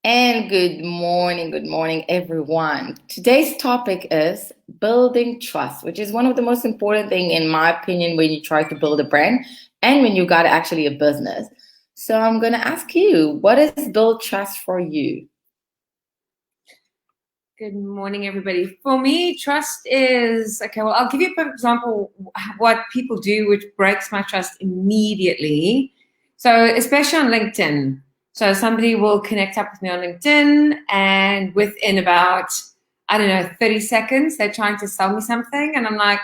And good morning, everyone. Today's topic is building trust, which is one of the most important thing, in my opinion, when you try to build a brand and when you got actually a business. So I'm gonna ask you, what is build trust for you? Good morning, everybody. For me, trust is okay. Well, I'll give you a perfect example what people do, which breaks my trust immediately. So, especially on LinkedIn. So, somebody will connect up with me on LinkedIn, and within about, I don't know, 30 seconds, they're trying to sell me something, and I'm like,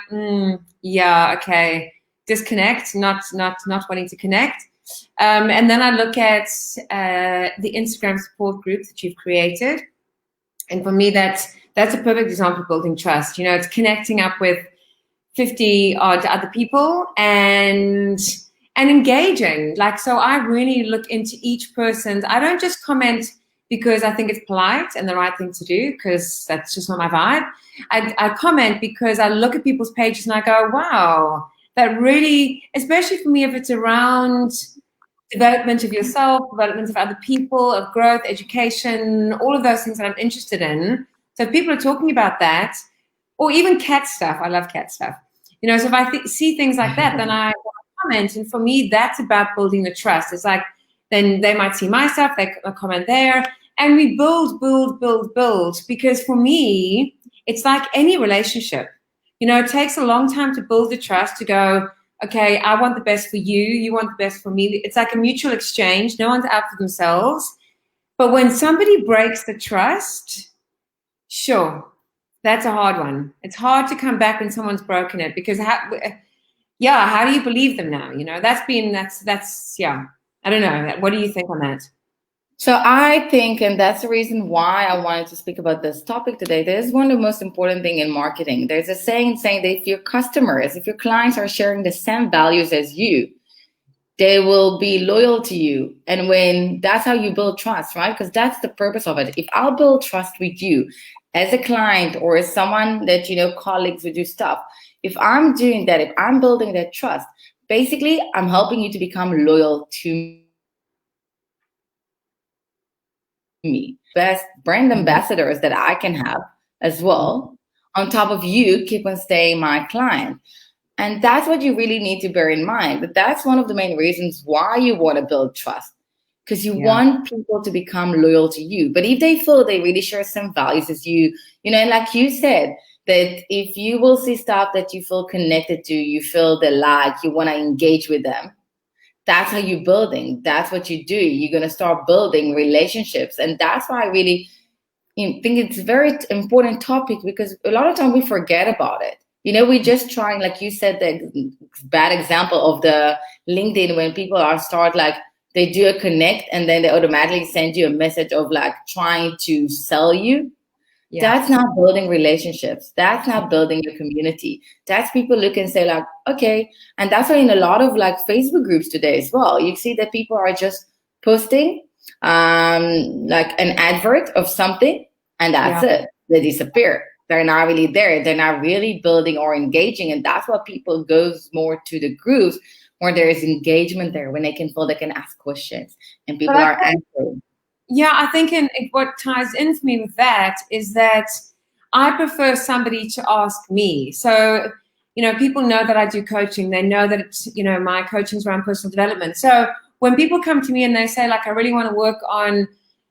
yeah, okay, disconnect, not wanting to connect. And then I look at the Instagram support group that you've created, and for me, that's a perfect example of building trust. You know, it's connecting up with 50 odd other people and engaging. Like, so I really look into each person's. I don't just comment because I think it's polite and the right thing to do, because that's just not my vibe. I comment because I look at people's pages and I go, wow, that really, especially for me, if it's around development of yourself, development of other people, of growth, education, all of those things that I'm interested in. So if people are talking about that, or even cat stuff, I love cat stuff. You know, so if I see things like that, then I comment. And for me, that's about building the trust. It's like, then they might see my stuff, they comment there, and we build. Because for me, it's like any relationship. You know, it takes a long time to build the trust, to go, okay, I want the best for you, you want the best for me. It's like a mutual exchange. No one's out for themselves. But when somebody breaks the trust, sure, that's a hard one. It's hard to come back when someone's broken it, because how do you believe them now? You know, that's yeah. I don't know. What do you think on that? So I think, and that's the reason why I wanted to speak about this topic today. This is one of the most important thing in marketing. There's a saying that if your customers, if your clients are sharing the same values as you, they will be loyal to you. And when that's how you build trust, right? Because that's the purpose of it. If I'll build trust with you as a client or as someone that, colleagues would do stuff, if I'm doing that, if I'm building that trust, basically I'm helping you to become loyal to me. Best brand ambassadors that I can have as well, on top of you keep on staying my client. And that's what you really need to bear in mind. But that's one of the main reasons why you want to build trust, because you Yeah. want people to become loyal to you. But if they feel they really share some values as you, and like you said, that if you will see stuff that you feel connected to, you feel they like, you want to engage with them, that's how you're building. That's what you do. You're going to start building relationships. And that's why I really think it's a very important topic, because a lot of time we forget about it. We just trying, like you said, the bad example of the LinkedIn, when people are start like they do a connect and then they automatically send you a message of like trying to sell you. Yeah. That's not building relationships. That's not building your community. That's people look and say like, okay. And that's why in a lot of like Facebook groups today as well, you see that people are just posting like an advert of something, and that's Yeah. it. They disappear. They're not really there. They're not really building or engaging. And that's what people goes more to the groups where there is engagement there, when they can feel they can ask questions and But people I are answering. Yeah, I think what ties in for me with that is that I prefer somebody to ask me. So, you know, people know that I do coaching. They know that it's, you know, my coaching is around personal development. So when people come to me and they say, like, I really want to work on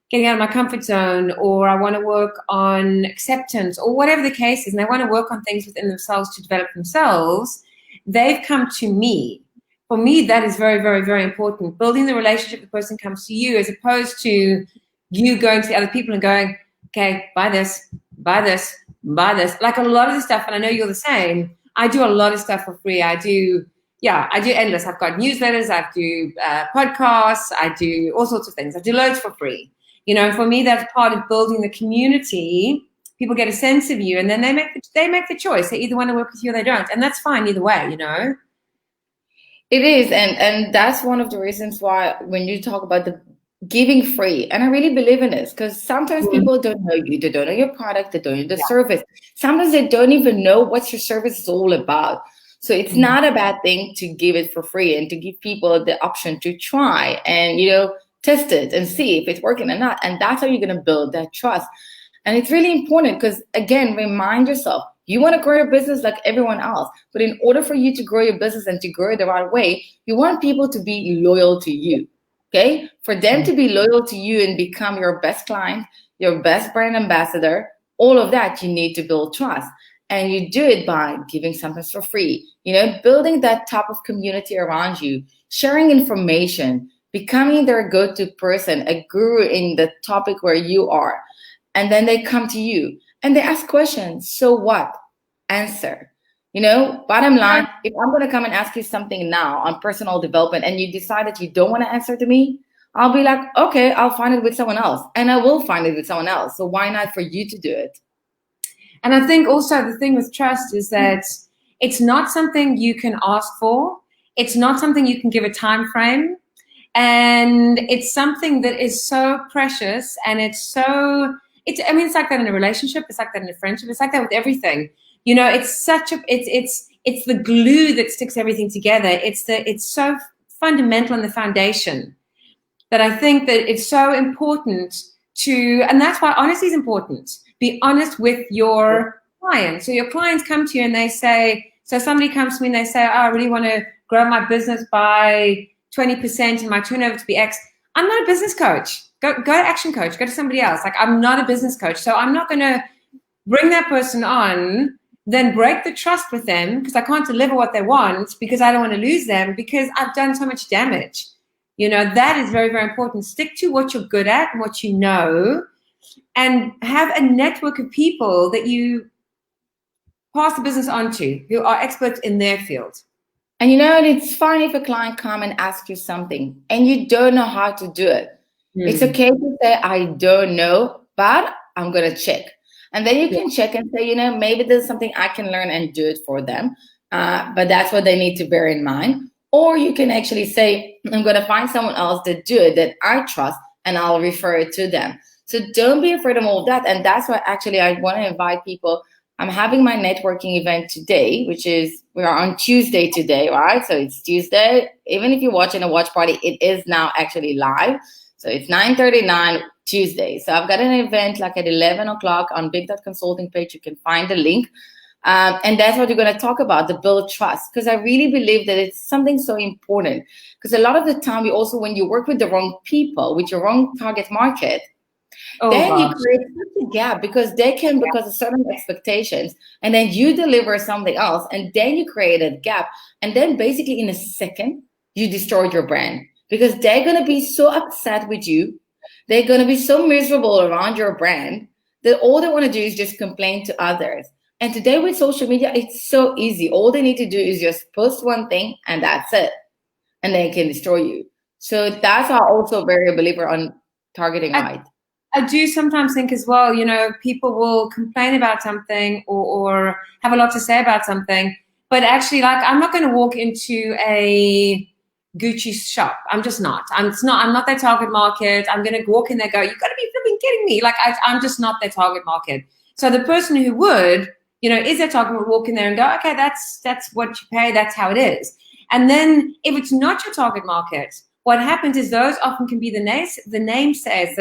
getting out of my comfort zone, or I want to work on acceptance, or whatever the case is, and they want to work on things within themselves to develop themselves, they've come to me. For me, that is very, very, very important. Building the relationship, the person comes to you, as opposed to you going to the other people and going, okay, buy this, buy this, buy this. Like a lot of the stuff, and I know you're the same. I do a lot of stuff for free. I do endless. I've got newsletters, I do podcasts, I do all sorts of things. I do loads for free. You know, for me, that's part of building the community. People get a sense of you, and then they make the choice. They either want to work with you or they don't, and that's fine either way. You know. It is, and that's one of the reasons why when you talk about the giving free, and I really believe in this, because sometimes people don't know you, they don't know your product, they don't know the service. Sometimes they don't even know what your service is all about. So it's not a bad thing to give it for free and to give people the option to try and test it and see if it's working or not. And that's how you're going to build that trust. And it's really important because, again, remind yourself, you want to grow your business like everyone else. But in order for you to grow your business and to grow it the right way, you want people to be loyal to you. Okay? For them to be loyal to you and become your best client, your best brand ambassador, all of that, you need to build trust. And you do it by giving something for free, building that type of community around you, sharing information, becoming their go-to person, a guru in the topic where you are. And then they come to you and they ask questions. So what? Answer. Bottom line, if I'm going to come and ask you something now on personal development and you decide that you don't want to answer to me, I'll be like, okay, I'll find it with someone else. And I will find it with someone else. So why not for you to do it? And I think also the thing with trust is that it's not something you can ask for. It's not something you can give a time frame. And it's something that is so precious, and it's like that in a relationship. It's like that in a friendship. It's like that with everything. It's the glue that sticks everything together. It's so fundamental in the foundation that I think that it's so important and that's why honesty is important. Be honest with your clients. So your clients come to you and they say, so somebody comes to me and they say, oh, I really want to grow my business by 20% and my turnover to be X. I'm not a business coach. Go to Action Coach. Go to somebody else. Like, I'm not a business coach. So I'm not going to bring that person on, then break the trust with them because I can't deliver what they want because I don't want to lose them because I've done so much damage. That is very, very important. Stick to what you're good at and what you know, and have a network of people that you pass the business on to who are experts in their field. And it's fine if a client come and ask you something and you don't know how to do it. It's okay to say, I don't know, but I'm going to check. And then you can check and say, maybe there's something I can learn and do it for them. But that's what they need to bear in mind. Or you can actually say, I'm going to find someone else that do it that I trust, and I'll refer it to them. So don't be afraid of all of that. And that's why actually I want to invite people. I'm having my networking event today, we are on Tuesday today, right? So it's Tuesday. Even if you're watching a watch party, it is now actually live. So it's 9:39 Tuesday. So I've got an event like at 11 o'clock on Big Dot Consulting page. You can find the link. And that's what we're going to talk about, the build trust. Because I really believe that it's something so important. Because a lot of the time, when you work with the wrong people, with your wrong target market, then you create such a gap because of certain expectations, and then you deliver something else, and then you create a gap, and then basically in a second you destroy your brand because they're going to be so upset with you, they're going to be so miserable around your brand that all they want to do is just complain to others. And today with social media, it's so easy. All they need to do is just post one thing and that's it, and they can destroy you. So that's how also very a believer on targeting right. I do sometimes think as well, people will complain about something or have a lot to say about something, but actually, like, I'm not going to walk into a Gucci shop. I'm just not. I'm not their target market. I'm going to walk in there and go, you've got to be flipping kidding me. Like, I'm just not their target market. So the person who would, is their target market, walk in there and go, okay, that's what you pay. That's how it is. And then if it's not your target market, what happens is those often can be the namesayers,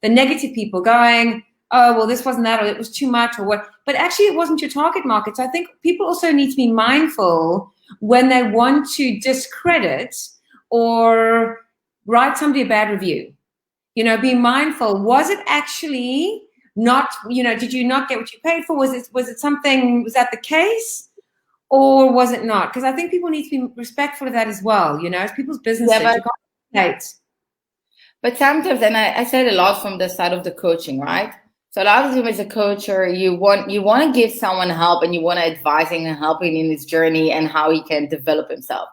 the negative people going, oh, well, this wasn't that, or it was too much, or what. But actually, it wasn't your target market. So I think people also need to be mindful when they want to discredit or write somebody a bad review. Be mindful. Was it actually not, did you not get what you paid for? Was that the case? Or was it not? Because I think people need to be respectful of that as well. It's people's businesses. But sometimes, and I said a lot from the side of the coaching, right? So a lot of times as a coach, you want to give someone help, and you want to advising and helping in his journey and how he can develop himself.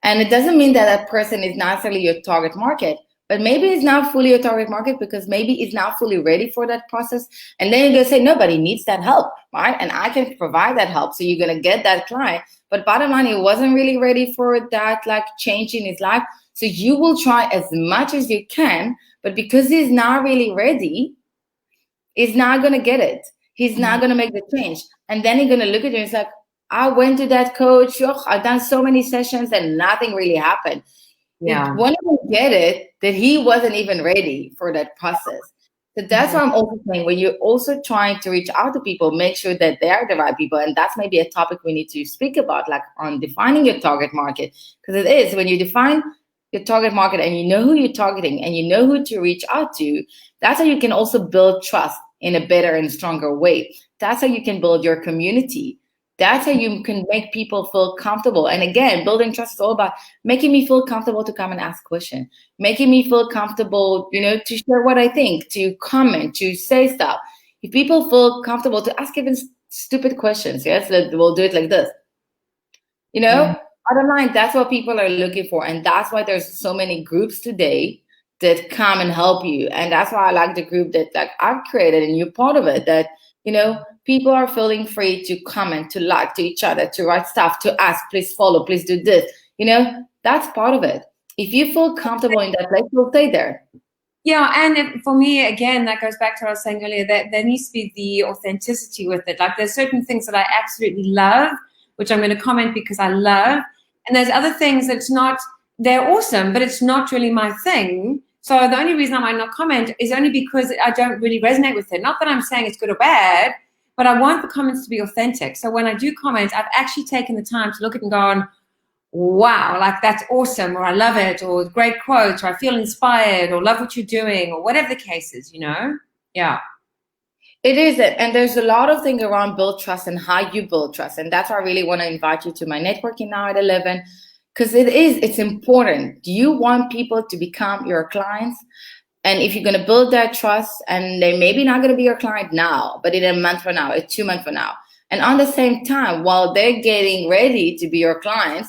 And it doesn't mean that person is not necessarily your target market, but maybe it's not fully your target market because maybe it's not fully ready for that process. And then you're going to say, nobody needs that help, right? And I can provide that help. So you're going to get that client. But bottom line, he wasn't really ready for that, like, change in his life. So you will try as much as you can, but because he's not really ready, he's not going to get it. He's not going to make the change. And then he's going to look at you and it's like, I went to that coach. I've done so many sessions and nothing really happened. Yeah. It won't even get it that he wasn't even ready for that process. So that's why I'm also saying when you're also trying to reach out to people, make sure that they are the right people. And that's maybe a topic we need to speak about, like on defining your target market. Because it is when you define your target market and you know who you're targeting and you know who to reach out to, that's how you can also build trust in a better and stronger way. That's how you can build your community. That's how you can make people feel comfortable. And again, building trust is all about making me feel comfortable to come and ask questions, making me feel comfortable, to share what I think, to comment, to say stuff. If people feel comfortable to ask even stupid questions, yes, we'll do it like this. Bottom line, that's what people are looking for. And that's why there's so many groups today that come and help you. And that's why I like the group that I've created and you're part of it, that, people are feeling free to comment, to like to each other, to write stuff, to ask, please follow, please do this. That's part of it. If you feel comfortable in that place, you'll stay there. Yeah, and for me, again, that goes back to what I was saying earlier, that there needs to be the authenticity with it. Like there's certain things that I absolutely love, which I'm going to comment because I love. And there's other things that's not, they're awesome, but it's not really my thing. So the only reason I might not comment is only because I don't really resonate with it. Not that I'm saying it's good or bad, but I want the comments to be authentic. So when I do comment, I've actually taken the time to look at it and gone, wow, like that's awesome, or I love it, or great quote, or I feel inspired, or love what you're doing, or whatever the case is, Yeah. It is it. And there's a lot of things around build trust and how you build trust. And that's why I really want to invite you to my networking now at 11, because it's important. Do you want people to become your clients? And if you're going to build that trust, and they maybe not going to be your client now, but in a month from now, 2 months from now, and on the same time, while they're getting ready to be your clients,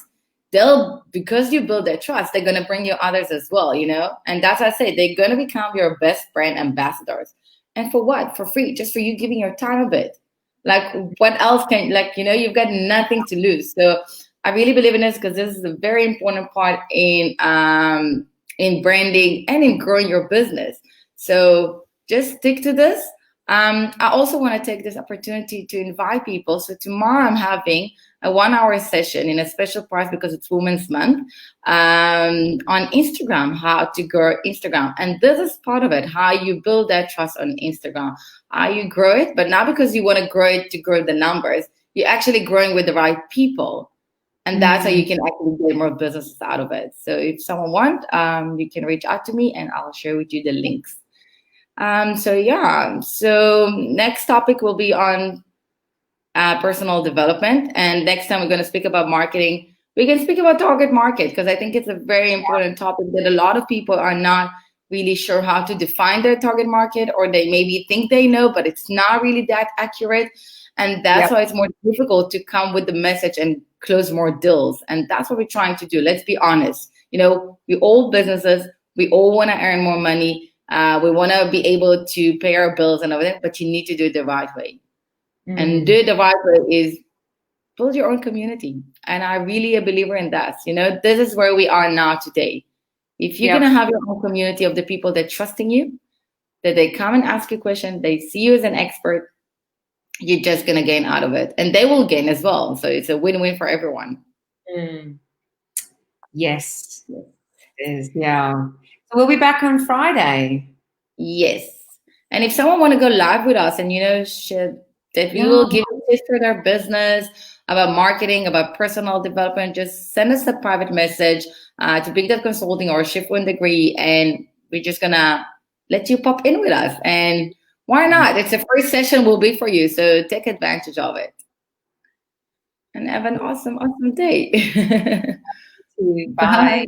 because you build their trust, they're going to bring you others as well, And that's what I say, they're going to become your best brand ambassadors. And for what? For free, just for you giving your time a bit. Like what else you've got nothing to lose. So I really believe in this because this is a very important part in branding and in growing your business. So just stick to this. I also want to take this opportunity to invite people. So tomorrow I'm having a 1-hour session in a special price because it's Women's Month on Instagram, how to grow Instagram. And this is part of it, how you build that trust on Instagram, how you grow it, but not because you want to grow it to grow the numbers. You're actually growing with the right people. And that's how you can actually get more businesses out of it. So if someone wants, you can reach out to me and I'll share with you the links. So next topic will be on personal development. And next time we're going to speak about marketing. We can speak about target market because I think it's a very important topic that a lot of people are not really sure how to define their target market, or they maybe think they know, but it's not really that accurate. And that's why it's more difficult to come with the message and close more deals. And that's what we're trying to do. Let's be honest. We all businesses, we all want to earn more money. We want to be able to pay our bills and everything, but you need to do it the right way. And do it the right way is build your own community. And I really a believer in that. This is where we are now today. If you're going to have your own community of the people that trusting you, that they come and ask you questions, they see you as an expert, you're just going to gain out of it. And they will gain as well. So it's a win-win for everyone. Yes. It is. Yeah. So we'll be back on Friday. Yes. And if someone want to go live with us and, that we will give tips for their business, about marketing, about personal development, just send us a private message to Big Dot Consulting or Shift One Degree. And we're just going to let you pop in with us. And why not? It's the first session will be for you. So take advantage of it. And have an awesome, awesome day. Bye.